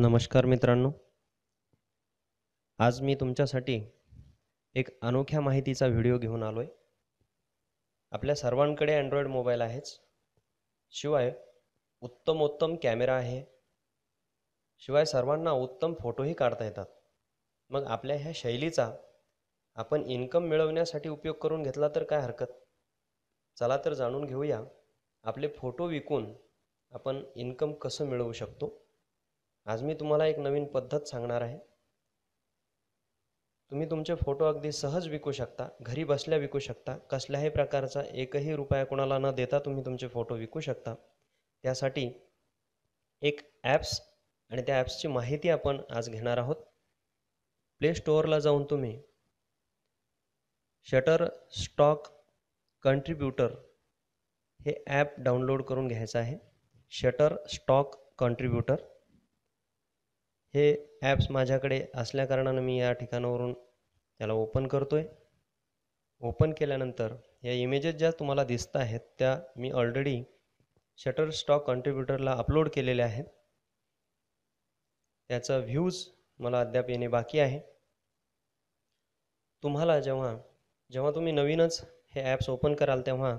नमस्कार मित्रांनो, आज मी तुमच्यासाठी एक अनोख्या माहितीचा व्हिडिओ घेऊन आलो आहे. आपल्या सर्वांकडे अँड्रॉइड मोबाईल आहेच, शिवाय उत्तम कॅमेरा आहे, शिवाय सर्वांना उत्तम फोटोही काढता येतात. मग आपल्या ह्या शैलीचा आपण इन्कम मिळवण्यासाठी उपयोग करून घेतला तर काय हरकत. चला तर जाणून घेऊया आपले फोटो विकून आपण इन्कम कसं मिळवू शकतो. आज मी तुम्हाला एक नवीन पद्धत सांगणार आहे. तुम्ही तुमचे फोटो अगदी सहज विकू शकता, घरी बसल्या विकू शकता. कसल्याही प्रकारचा एकही रुपया कोणाला न देता तुम्ही तुमचे फोटो विकू शकता. त्यासाठी एक ॲप्स आणि त्या ॲप्सची माहिती आपण आज घेणार आहोत. प्ले स्टोअरला जाऊन तुम्ही शटरस्टॉक कंट्रीब्युटर हे ॲप डाउनलोड करून घ्यायचं आहे. शटरस्टॉक कंट्रीब्युटर हे ॲप्स माझ्याकडे असल्याकारणानं मी या ठिकाणावरून त्याला ओपन करतोय. ओपन केल्यानंतर या इमेजेस ज्या तुम्हाला दिसत आहेत त्या मी ऑलरेडी शटरस्टॉक कंट्रीब्युटरला अपलोड केलेल्या आहेत. त्याचा व्ह्यूज मला अद्याप येणे बाकी आहे. तुम्हाला जेव्हा तुम्ही नवीनच हे ॲप्स ओपन कराल तेव्हा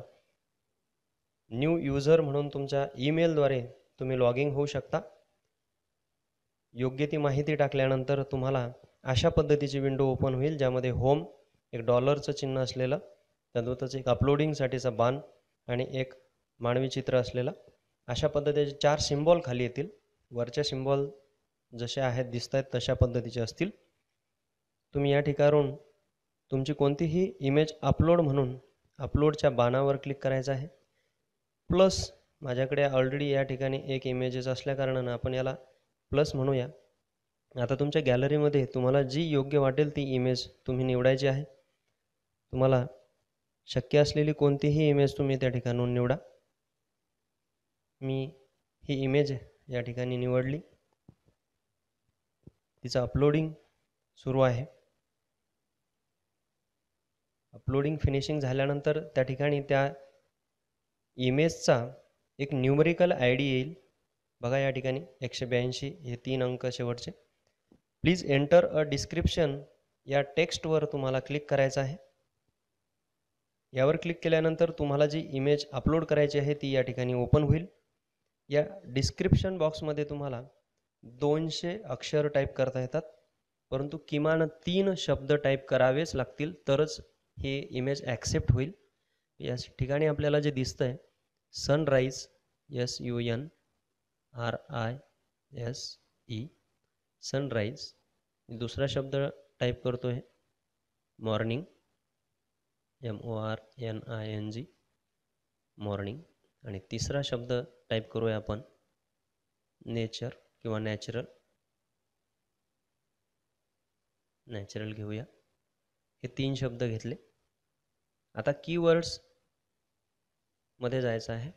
न्यू यूजर म्हणून तुमच्या ईमेलद्वारे तुम्ही लॉग इन होऊ शकता. योग्य ती माहिती टाकल्यानंतर तुम्हाला अशा पद्धतीची विंडो ओपन होईल, ज्यामध्ये होम, एक डॉलरचं चिन्ह असलेलं, त्यातच एक अपलोडिंगसाठीचा बाण आणि एक मानवी चित्र असलेला, अशा पद्धतीचे 4 सिम्बॉल खाली येतील. वरच्या सिम्बॉल जसे आहेत दिसत आहेत तशा पद्धतीचे असतील. तुम्ही या ठिकाणावरून तुमची कोणतीही इमेज अपलोड म्हणून अपलोडच्या बाणावर क्लिक करायचं आहे. प्लस माझ्याकडे ऑलरेडी या ठिकाणी एक इमेजेस असल्याकारणानं आपण याला प्लस म्हणूया. आता तुमच्या गॅलरीमध्ये तुम्हाला जी योग्य वाटेल ती इमेज तुम्ही निवडायची आहे. तुम्हाला शक्य असलेली कोणतीही इमेज तुम्ही त्या ठिकाणून निवडा. मी ही इमेज या ठिकाणी निवडली. तिचं अपलोडिंग सुरू आहे. अपलोडिंग फिनिशिंग झाल्यानंतर त्या ठिकाणी त्या इमेजचा एक न्यूमरिकल आय डी येईल. बघा या ठिकाणी 182 हे 3 अंक शेवटचे. प्लीज एंटर अ डिस्क्रिप्शन या टेक्स्टवर तुम्हाला क्लिक करायचं आहे. यावर क्लिक केल्यानंतर तुम्हाला जी इमेज अपलोड करायची आहे ती या ठिकाणी ओपन होईल. या डिस्क्रिप्शन बॉक्समध्ये तुम्हाला 200 अक्षर टाईप करता येतात, परंतु किमान 3 शब्द टाईप करावेच लागतील तरच हे इमेज ॲक्सेप्ट होईल. या ठिकाणी आपल्याला जे दिसतंय सनराईज, SUNRISE, सनराईज. दुसरा शब्द टाईप करतो आहे मॉर्निंग, MORNING, मॉर्निंग. आणि तिसरा शब्द टाईप करूया आपण नेचर किंवा नॅचरल घेऊया. हे 3 शब्द घेतले. आता कीवर्ड्स मध्ये जायचं आहे.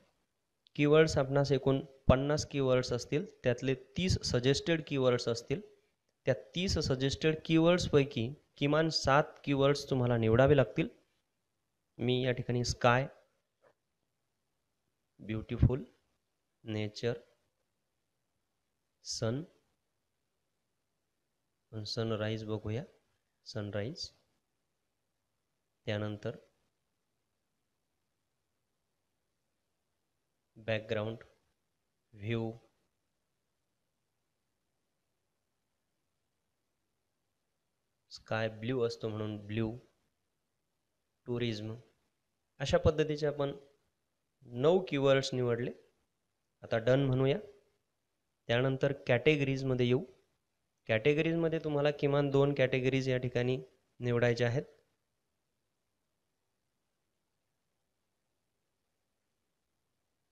कीवर्ड्स आपणास एकूण 50 कीवर्ड्स असतील, त्यातले 30 सजेस्टेड कीवर्ड्स असतील. त्या 30 सजेस्टेड कीवर्ड्सपैकी किमान 7 कीवर्ड्स तुम्हाला निवडावे लागतील. मी या ठिकाणी स्काय, ब्युटिफुल, नेचर, सन, सनराईज बघूया, सनराईज. त्यानंतर बॅकग्राऊंड, व्ह्यू, स्काय ब्ल्यू असतो म्हणून ब्ल्यू, टुरिझम. अशा पद्धतीचे आपण 9 कीवर्ड्स निवडले. आता डन म्हणूया. त्यानंतर कॅटेगरीजमध्ये येऊ. कॅटेगरीजमध्ये तुम्हाला किमान 2 कॅटेगरीज या ठिकाणी निवडायच्या आहेत.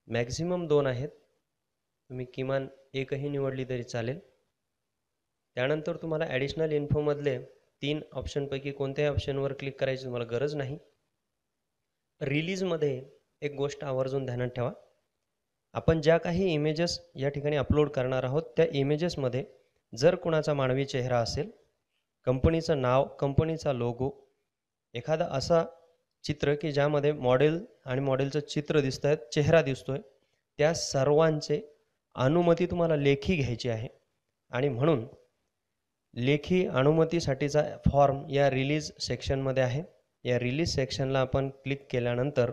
मॅक्झिमम 2 आहेत, तुम्ही किमान एकही निवडली तरी चालेल. त्यानंतर तुम्हाला ॲडिशनल इन्फोमधले 3 ऑप्शनपैकी कोणत्याही ऑप्शनवर क्लिक करायची तुम्हाला गरज नाही. रिलीजमध्ये एक गोष्ट आवर्जून ध्यानात ठेवा. आपण ज्या काही इमेजेस या ठिकाणी अपलोड करणार आहोत त्या इमेजेसमध्ये जर कुणाचा मानवी चेहरा असेल, कंपनीचं नाव, कंपनीचा लोगो, एखादा असा चित्र की ज्यामध्ये मॉडेल आणि मॉडेलचं चित्र दिसत आहे, चेहरा दिसतोय, त्या सर्वांचे अनुमती तुम्हाला लेखी घ्यायची आहे. आणि म्हणून लेखी अनुमतीसाठीचा फॉर्म या रिलीज सेक्शनमध्ये आहे. या रिलीज सेक्शनला आपण क्लिक केल्यानंतर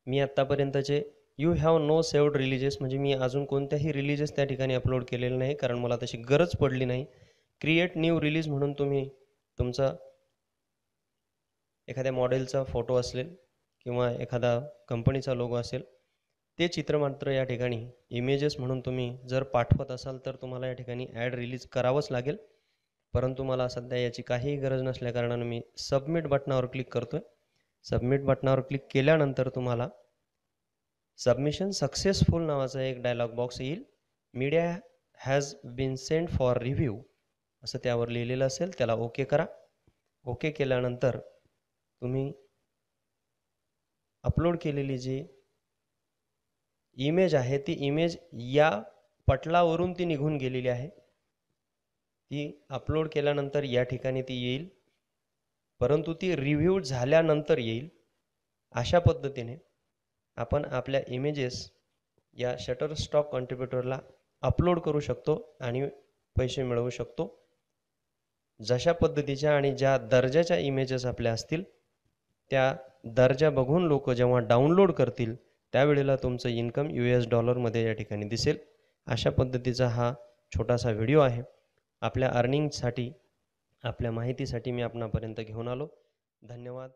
मी आत्तापर्यंतचे you have no saved releases म्हणजे मी अजून कोणत्याही रिलीजेस त्या ठिकाणी अपलोड केलेले नाही, कारण मला तशी गरज पडली नाही. क्रिएट न्यू रिलीज म्हणून तुम्ही तुमचा एखाद्या मॉडेलचा फोटो असेल किंवा एखादा कंपनीचा लोगो असेल ते चित्र मात्र या ठिकाणी इमेजेस म्हणून तुम्ही जर पाठवत असाल तर तुम्हाला या ठिकाणी ॲड रिलीज करावंच लागेल. परंतु मला सध्या याची काहीही गरज नसल्या कारणाने मी सबमिट बटनावर क्लिक करतोय. सबमिट बटनावर क्लिक केल्यानंतर तुम्हाला सबमिशन सक्सेसफुल नावाचा एक डायलॉग बॉक्स येईल. Media has been send for review असं त्यावर लिहिलेलं असेल. त्याला ओके करा. ओके केल्यानंतर तुम्ही अपलोड केलेली जी इमेज आहे ती इमेज या पटलावरून ती निघून गेलेली आहे. ती अपलोड केल्यानंतर या ठिकाणी ती येईल, परंतु ती रिव्ह्यू झाल्यानंतर येईल. अशा पद्धतीने आपण आपल्या इमेजेस या शटरस्टॉक कॉन्ट्रीब्युटरला अपलोड करू शकतो आणि पैसे मिळवू शकतो. जशा पद्धतीच्या आणि ज्या दर्जाच्या इमेजेस आपल्या असतील त्या दर्जा बघून लोक जेव्हा डाउनलोड करतील त्यावेळेला तुमचं इन्कम $मध्ये या ठिकाणी दिसेल. अशा पद्धतीचा हा छोटासा व्हिडिओ आहे. आपल्या अर्निंगसाठी आपल्या माहितीसाठी मी आपणापर्यंत घेऊन आलो. धन्यवाद.